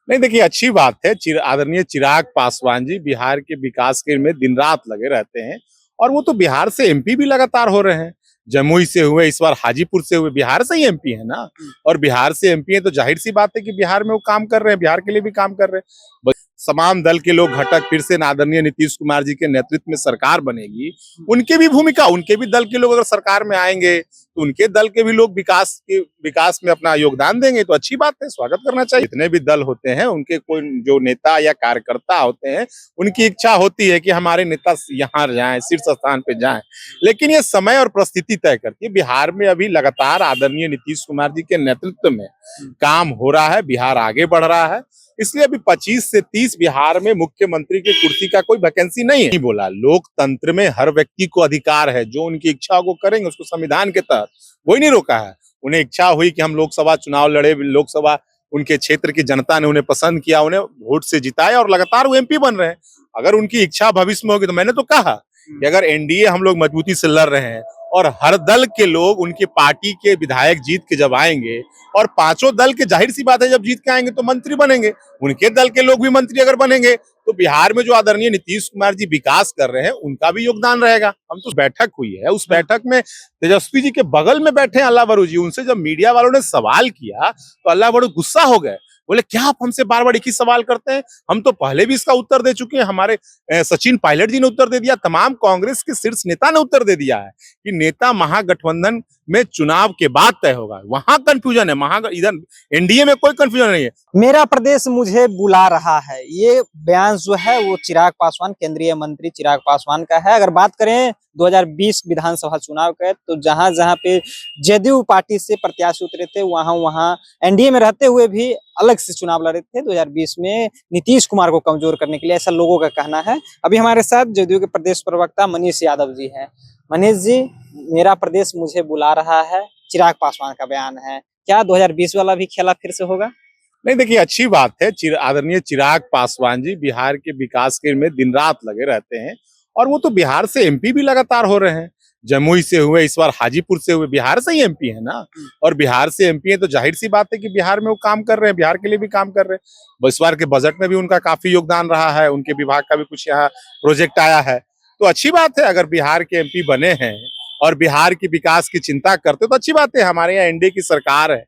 नहीं, देखिए अच्छी बात है। आदरणीय चिराग पासवान जी बिहार के विकास के में दिन रात लगे रहते हैं और वो तो बिहार से एमपी भी लगातार हो रहे हैं। जमुई से हुए, इस बार हाजीपुर से हुए, बिहार से ही एमपी है ना। और बिहार से एमपी है तो जाहिर सी बात है कि बिहार में वो काम कर रहे हैं, बिहार के लिए भी काम कर रहे हैं। तमाम दल के लोग घटक फिर से आदरणीय नीतीश कुमार जी के नेतृत्व में सरकार बनेगी, उनके भी भूमिका, उनके भी दल के लोग अगर सरकार में आएंगे तो उनके दल के भी लोग विकास में अपना योगदान देंगे, तो अच्छी बात है, स्वागत करना चाहिए। जितने भी दल होते हैं उनके कोई जो नेता या कार्यकर्ता होते हैं, उनकी इच्छा होती है कि हमारे नेता यहाँ जाएं, शीर्ष स्थान पे जाएं, लेकिन ये समय और परिस्थिति तय करती है। बिहार में अभी लगातार आदरणीय नीतीश कुमार जी के नेतृत्व में काम हो रहा है, बिहार आगे बढ़ रहा है। इसलिए अभी 25 से 30 बिहार में मुख्यमंत्री की कुर्सी का कोई वैकेंसी नहीं है। नहीं बोला, लोकतंत्र में हर व्यक्ति को अधिकार है, जो उनकी इच्छा को करेंगे, उसको संविधान के तहत कोई नहीं रोका है। उन्हें इच्छा हुई कि हम लोकसभा चुनाव लड़े, लोकसभा उनके क्षेत्र की जनता ने उन्हें पसंद किया, उन्हें वोट से जिताया और लगातार वो एमपी बन रहे हैं। अगर उनकी इच्छा भविष्य में होगी, तो मैंने तो कहा कि अगर एनडीए हम लोग मजबूती से लड़ रहे हैं और हर दल के लोग उनकी पार्टी के विधायक जीत के जब आएंगे और पांचों दल के, जाहिर सी बात है, जब जीत के आएंगे तो मंत्री बनेंगे, उनके दल के लोग भी मंत्री अगर बनेंगे तो बिहार में जो आदरणीय नीतीश कुमार जी विकास कर रहे हैं उनका भी योगदान रहेगा। हम तो बैठक हुई है, उस बैठक में तेजस्वी जी के बगल में बैठे अल्लाह बरू जी, उनसे जब मीडिया वालों ने सवाल किया तो अल्लाह बरू गुस्सा हो गए, बोले क्या आप हमसे बार बार एक ही सवाल करते हैं, हम तो पहले भी इसका उत्तर दे चुके हैं। हमारे सचिन पायलट जी ने उत्तर दे दिया, तमाम कांग्रेस के शीर्ष नेता ने उत्तर दे दिया है कि नेता महागठबंधन में चुनाव के बाद तय होगा। वहां कंफ्यूजन है, इधर एनडीए में कोई कंफ्यूजन नहीं है। मेरा प्रदेश मुझे बुला रहा है, ये बयान जो है वो चिराग पासवान, केंद्रीय मंत्री चिराग पासवान का है। अगर बात करें 2020 विधानसभा चुनाव का, तो जहां जहां पे जदयू पार्टी से प्रत्याशी उतरे थे, वहां वहां एनडीए में रहते हुए भी अलग से चुनाव लड़े थे 2020 में, नीतीश कुमार को कमजोर करने के लिए, ऐसा लोगों का कहना है। अभी हमारे साथ जदयू के प्रदेश प्रवक्ता मनीष यादव जी हैं। मनीष जी, मेरा प्रदेश मुझे बुला रहा है, चिराग पासवान का बयान है, क्या 2020 वाला भी खेला फिर से होगा? नहीं, देखिए अच्छी बात है। आदरणीय चिराग पासवान जी बिहार के विकास के में दिन रात लगे रहते हैं और वो तो बिहार से एमपी भी लगातार हो रहे हैं। जमुई से हुए, इस बार हाजीपुर से हुए, बिहार से ही एमपी है ना। और बिहार से एमपी है तो जाहिर सी बात है कि बिहार में वो काम कर रहे हैं, बिहार के लिए भी काम कर रहे हैं। इस बार के बजट में भी उनका काफी योगदान रहा है, उनके विभाग का भी कुछ यहाँ प्रोजेक्ट आया है, तो अच्छी बात है। अगर बिहार के एमपी बने हैं और बिहार की विकास की चिंता करते तो अच्छी बात है। हमारे यहाँ एनडीए की सरकार है,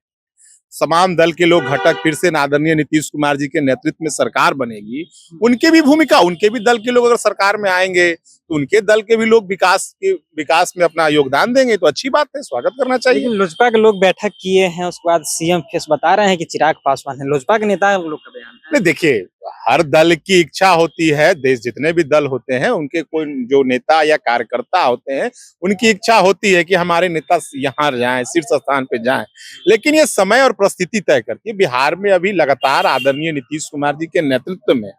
तमाम दल के लोग घटक फिर से आदरणीय नीतीश कुमार जी के नेतृत्व में सरकार बनेगी, उनके भी भूमिका, उनके भी दल के लोग अगर सरकार में आएंगे तो उनके दल के भी लोग विकास में अपना योगदान देंगे, तो अच्छी बात है, स्वागत करना चाहिए। लोजपा के लोग बैठक किए हैं, उसके बाद सीएम फेस बता रहे हैं कि चिराग पासवान है, लोजपा के नेता लोग का बयान है। नहीं, देखिए हर दल की इच्छा होती है, देश जितने भी दल होते हैं उनके कोई जो नेता या कार्यकर्ता होते हैं, उनकी इच्छा होती है कि हमारे नेता यहाँ जाएं, शीर्ष स्थान पे जाएं, लेकिन ये समय और परिस्थिति तय करती है। बिहार में अभी लगातार आदरणीय नीतीश कुमार जी के नेतृत्व में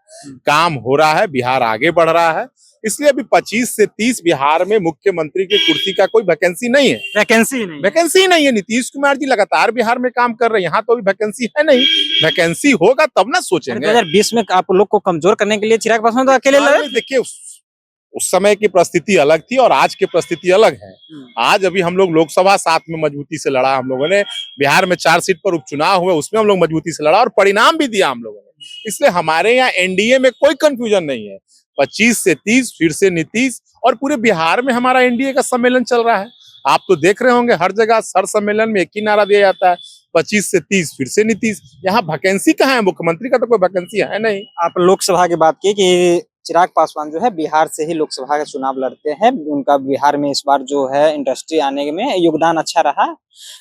काम हो रहा है, बिहार आगे बढ़ रहा है। इसलिए अभी 25 से 30 बिहार में मुख्यमंत्री की कुर्सी का कोई वैकेंसी नहीं है। वैकेंसी नहीं है। नीतीश कुमार जी लगातार बिहार में काम कर रहे हैं, यहाँ तो अभी वैकेंसी है नहीं। वैकेंसी होगा तब ना सोचेंगे। 2020 में आप लोग को कमजोर करने के लिए चिराग पासवान तो अकेले लड़े। देखिए उस समय की परिस्थिति अलग थी और आज की परिस्थिति अलग है। आज अभी हम लोग लोकसभा साथ में मजबूती से लड़ा, हम लोगों ने बिहार में 4 सीट पर उपचुनाव हुए, उसमें हम लोग मजबूती से लड़ा और परिणाम भी दिया हम लोगों ने। इसलिए हमारे यहाँ एनडीए में कोई कंफ्यूजन नहीं है। 25 से 30 फिर से नीतीश, और पूरे बिहार में हमारा एनडीए का सम्मेलन चल रहा है। आप तो देख रहे होंगे हर जगह हर सम्मेलन में एक ही नारा दिया जाता है, 25 से 30 फिर से नीतीश। यहाँ वैकेंसी कहाँ है? मुख्यमंत्री का तो कोई वैकेंसी है नहीं। आप लोकसभा की बात की कि चिराग पासवान जो है बिहार से ही लोकसभा का चुनाव लड़ते हैं, उनका बिहार में इस बार जो है इंडस्ट्री आने में योगदान अच्छा रहा,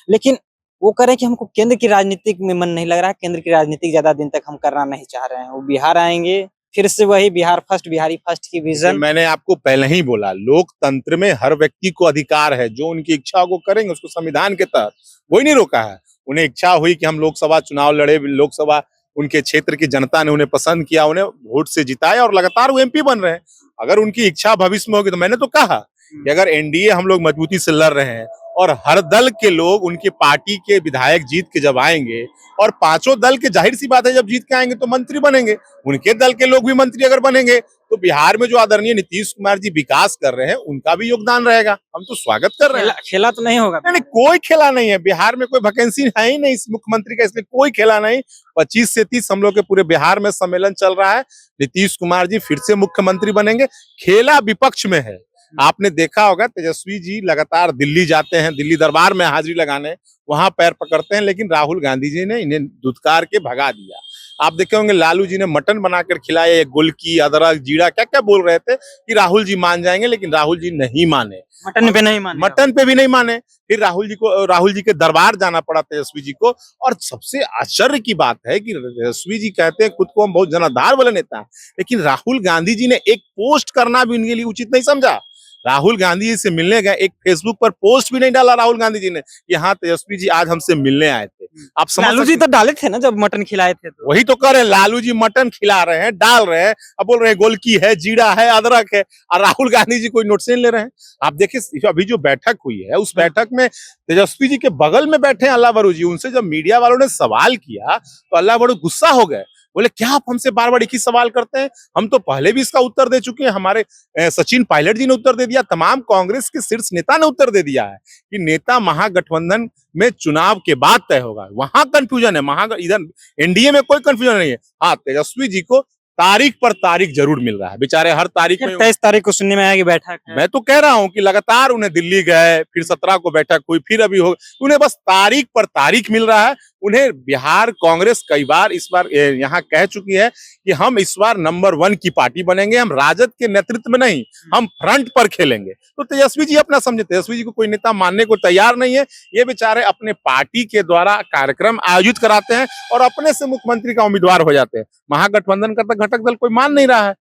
लेकिन वो कह रहे हैं कि हमको केंद्र की राजनीति में मन नहीं लग रहा है, केंद्र की राजनीति ज्यादा दिन तक हम करना नहीं चाह रहे हैं। वो बिहार आएंगे, फिर से वही बिहार फर्स्ट, बिहारी फर्स्ट की विजन। मैंने आपको पहले ही बोला, लोकतंत्र में हर व्यक्ति को अधिकार है, जो उनकी इच्छा को करेंगे, उसको संविधान के तहत कोई नहीं रोका है। उन्हें इच्छा हुई कि हम लोकसभा चुनाव लड़े, लोकसभा उनके क्षेत्र की जनता ने उन्हें पसंद किया, उन्हें वोट से जिताया और लगातार वो एमपी बन रहे हैं। अगर उनकी इच्छा भविष्य में होगी, तो मैंने तो कहा कि अगर एनडीए हम लोग मजबूती से लड़ रहे हैं और हर दल के लोग उनकी पार्टी के विधायक जीत के जब आएंगे, और पांचों दल के जाहिर सी बात है जब जीत के आएंगे तो मंत्री बनेंगे, उनके दल के लोग भी मंत्री अगर बनेंगे तो बिहार में जो आदरणीय नीतीश कुमार जी विकास कर रहे हैं उनका भी योगदान रहेगा। हम तो स्वागत कर रहे हैं। खेला तो नहीं होगा। नहीं, कोई खेला नहीं है बिहार में, कोई वैकेंसी है ही नहीं इस मुख्यमंत्री का, इसलिए कोई खेला नहीं। 25 से 30 हम लोग के पूरे बिहार में सम्मेलन चल रहा है। नीतीश कुमार जी फिर से मुख्यमंत्री बनेंगे। खेला विपक्ष में है। आपने देखा होगा तेजस्वी जी लगातार दिल्ली जाते हैं, दिल्ली दरबार में हाजिरी लगाने, वहां पैर पकड़ते हैं, लेकिन राहुल गांधी जी ने इन्हें धुतकार के भगा दिया। आप देखे होंगे लालू जी ने मटन बनाकर खिलाया, गोलकी, अदरक, जीरा, क्या क्या बोल रहे थे कि राहुल जी मान जाएंगे, लेकिन राहुल जी नहीं माने। मटन पे नहीं माने। मटन पे भी नहीं माने। फिर राहुल जी के दरबार जाना पड़ा तेजस्वी जी को। और सबसे आश्चर्य की बात है कि तेजस्वी जी कहते हैं खुद को हम बहुत जनाधार वाले नेता हैं, लेकिन राहुल गांधी जी ने एक पोस्ट करना भी उनके लिए उचित नहीं समझा। राहुल गांधी जी से मिलने गए, एक फेसबुक पर पोस्ट भी नहीं डाला राहुल गांधी जी ने कि हाँ तेजस्वी जी आज हमसे मिलने आए थे। आप समझ लालू जी तो डाले थे ना जब मटन खिलाए थे तो। वही तो कर रहे हैं, लालू जी मटन खिला रहे हैं, डाल रहे हैं, अब बोल रहे हैं गोलकी है, जीरा है, अदरक है, और राहुल गांधी जी कोई नोट से ले रहे हैं। आप देखिए अभी जो बैठक हुई है उस बैठक में तेजस्वी जी के बगल में बैठे हैं अल्लाह बरू जी। उनसे जब मीडिया वालों ने सवाल किया तो अल्लाह बरू गुस्सा हो गए, बोले क्या आप हमसे बार बार एक ही सवाल करते हैं, हम तो पहले भी इसका उत्तर दे चुके हैं। हमारे सचिन पायलट जी ने उत्तर दे दिया, तमाम कांग्रेस के शीर्ष नेता ने उत्तर दे दिया है कि नेता महागठबंधन में चुनाव के बाद तय होगा। वहां कंफ्यूजन है, इधर एनडीए में कोई कंफ्यूजन नहीं है। हाँ तेजस्वी जी को तारीख पर तारीख जरूर मिल रहा है, बेचारे हर तारीख में। 23 तारीख को सुनने में आया कि बैठक है। मैं तो कह रहा हूं कि लगातार उन्हें दिल्ली गए, फिर 17 को बैठक हुई, फिर अभी हो, उन्हें बस तारीख पर तारीख मिल रहा है। उन्हें बिहार कांग्रेस कई बार इस बार यहाँ कह चुकी है कि हम इस बार नंबर 1 की पार्टी बनेंगे, हम राजद के नेतृत्व में नहीं, हम फ्रंट पर खेलेंगे। तो तेजस्वी जी अपना समझे, तेजस्वी जी को कोई नेता मानने को तैयार नहीं है। ये बेचारे अपने पार्टी के द्वारा कार्यक्रम आयोजित कराते हैं और अपने से मुख्यमंत्री का उम्मीदवार हो जाते हैं। महागठबंधन का तो घटक दल कोई मान नहीं रहा है।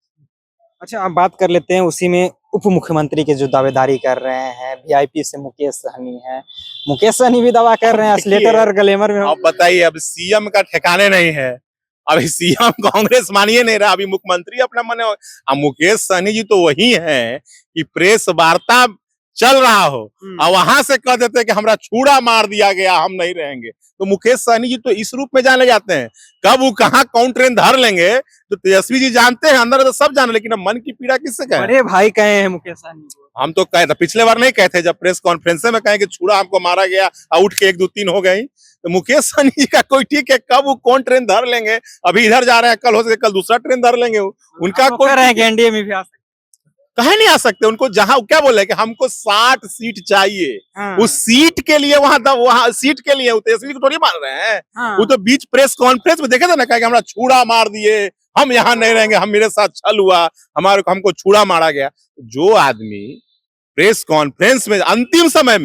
अच्छा, आप बात कर लेते हैं उसी में उप मुख्यमंत्री के जो दावेदारी कर रहे हैं। वीआईपी से मुकेश सहनी है, मुकेश सहनी भी दावा कर रहे हैं स्लेटर और ग्लैमर में। अब बताइए, अब सीएम का ठिकाने नहीं है, अभी सीएम कांग्रेस मानिए नहीं रहा, अभी मुख्यमंत्री अपना माने। अब मुकेश सहनी जी तो वही हैं कि प्रेस वार्ता चल रहा हो और वहां से कह देते हैं कि हमारा छुरा मार दिया गया, हम नहीं रहेंगे। तो मुकेश सहनी जी तो इस रूप में जाने जाते हैं, कब वो कहाँ कौन ट्रेन धर लेंगे तो तेजस्वी जी जानते हैं, अंदर तो सब जाने, लेकिन अब मन की पीड़ा किससे कहें। बड़े भाई कहे हैं मुकेश सहनी को। हम तो कहे थे, पिछले बार नहीं कहते जब प्रेस कॉन्फ्रेंस में कहे कि छुरा हमको मारा गया, उठ के 1 2 3 हो गई। तो मुकेश सहनी जी का कोई ठीक है, कब वो कौन ट्रेन धर लेंगे, अभी इधर जा रहे हैं, कल हो सके कल दूसरा ट्रेन धर लेंगे। उनका कोई कह रहे हैं कि एनडीए में भी आ सकते, कहे नहीं आ सकते। उनको जहां क्या बोले कि हमको 60 सीट चाहिए, उस सीट के लिए वहां सीट के लिए तेजस्वी को थोड़ी मान रहे हैं। वो तो बीच प्रेस कॉन्फ्रेंस में देखे थे ना, कहा कि हमारा छुरा मार दिए, हम यहाँ नहीं रहेंगे, हम मेरे साथ छल हुआ, हमको छुरा मारा गया। जो आदमी प्रेस कॉन्फ्रेंस में अंतिम समय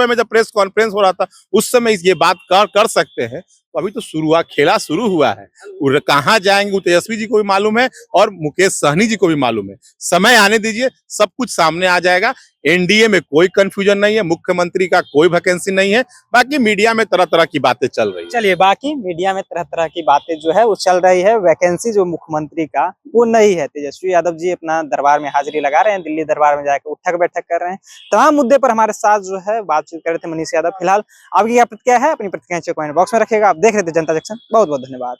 में जब प्रेस कॉन्फ्रेंस हो रहा था उस समय ये बात कर सकते हैं, तो अभी तो खेला शुरू हुआ है। कहाँ जाएंगे वो तेजस्वी जी को भी मालूम है और मुकेश सहनी जी को भी मालूम है। समय आने दीजिए, सब कुछ सामने आ जाएगा। एनडीए में कोई कंफ्यूजन नहीं है, मुख्यमंत्री का कोई वैकेंसी नहीं है। बाकी मीडिया में तरह तरह की बातें चल रही है। चलिए, बाकी मीडिया में तरह तरह की बातें जो है वो चल रही है, वैकेंसी जो मुख्यमंत्री का वो नहीं है। तेजस्वी यादव जी अपना दरबार में हाजिरी लगा रहे हैं, दिल्ली दरबार में जाकर उठक बैठक कर रहे हैं। तमाम मुद्दे पर हमारे साथ जो है बातचीत कर रहे थे मनीष यादव। फिलहाल आपकी क्या प्रतिक्रिया है, अपनी प्रतिक्रिया कमेंट बॉक्स में रखिएगा। आप देख रहे थे जनता जंक्शन, बहुत बहुत धन्यवाद।